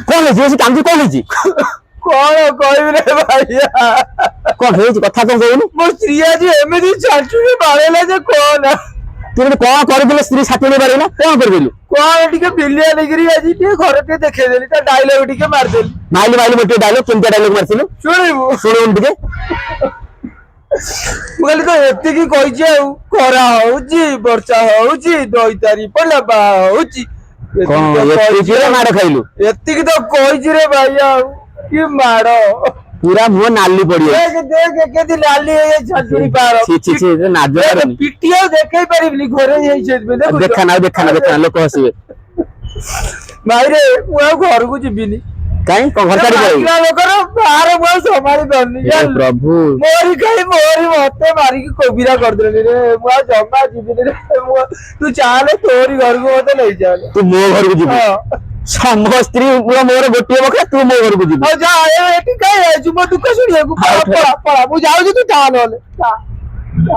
କଣ ହେଇଛି ସେ କାନ୍ଦୁ କଣ ହେଇଛି କଣ କହିବି ରେ ଭାଇଆ କଣ ହେଇଛି କଥା କଣ କହୁନୁ ମୋ ସ୍ତ୍ରୀ ଆଜି ଏମିତି ଛାଞ୍ଚୁଣି ବାଡ଼େଇଲା ଯେ କହନା ତୁ କଣ କରିଦେଲେ ସ୍ତ୍ରୀ ଛାତୁଣି ବାଡେଇଲା କଣ କରିଦେଲୁ କଣ ଟିକେ ବିଲିଆ ନେଇକିରି ଆଜି ଟିକେ ଘର ଟିକେ ଦେଖେଇଦେଲି ତା ଡାଇଲଗ ଟିକେ ମାରିଦେଲି ମାଇଲୁ ମାଇଲୁ ଗୋଟେ ଡାଇଲଗ କେମିତି ଡାଇଲଗ ମାରିଥିଲୁ ଶୁଣିବୁ ଶୁଣିବୁ ଟିକେ ମୁଁ କହିଲି ତ ଏତିକି କହିଛି ଆଉ ଖରା ହଉଛି ବର୍ଷା ହଉଛି ଦଇତାରି ପଡିଲା ବାହା ହଉଛି ମାଡ ଖାଇଲୁ ଏତିକି ତ କହିଛି ରେ ଭାଇ ଆଉ କି ମାଡ ପୁରା ମୁହଁ ନାଲି ପଡିଯାଇଛି ଦେଖ କେମିତି ଲାଲି ହେଇଯାଇଛି ଛାଞ୍ଚୁଣି ପାର ପିଟି ଆଉ ଦେଖେଇ ପାରିବିନି ଘରେ ହେଇଛି ଦେଖା ଲୋକ ହସିବେ ଭାଇରେ ମୁଁ ଆଉ ଘରକୁ ଯିବିନି କାଇଁ କଣ ଘର ଛାଡି ଲୋକର ବାହାର ମୁଁ ଆଉ ସମ୍ଭାଳି ପାରୁନି ପ୍ରଭୁ ମୋରି ଖାଇ ମୋରି ମତେ ମାରିକି କୋବିରା କରିଦେଲି ରେ ମୁଁ ଆଉ ଜମା ଯିବିନି ରେ ତୁ ଚାଲେ ତୋରି ଘରକୁ ମତେ ନେଇଚାଲେ ତୁ ମୋ ଘରକୁ ଯିବୁ ମୋ ସ୍ତ୍ରୀ ମୋର ଗୋଟିଏ ବଖରା ତୁ ମୋ ଘରକୁ ଯିବୁ ଯା ଏଠି କାଇଁ ଆଇଛୁ ମୋ ଦୁଃଖ ଶୁଣିବାକୁ ପଳା ମୁଁ ଯାଉଛି ତୁ ଚାଲ ନହେଲେ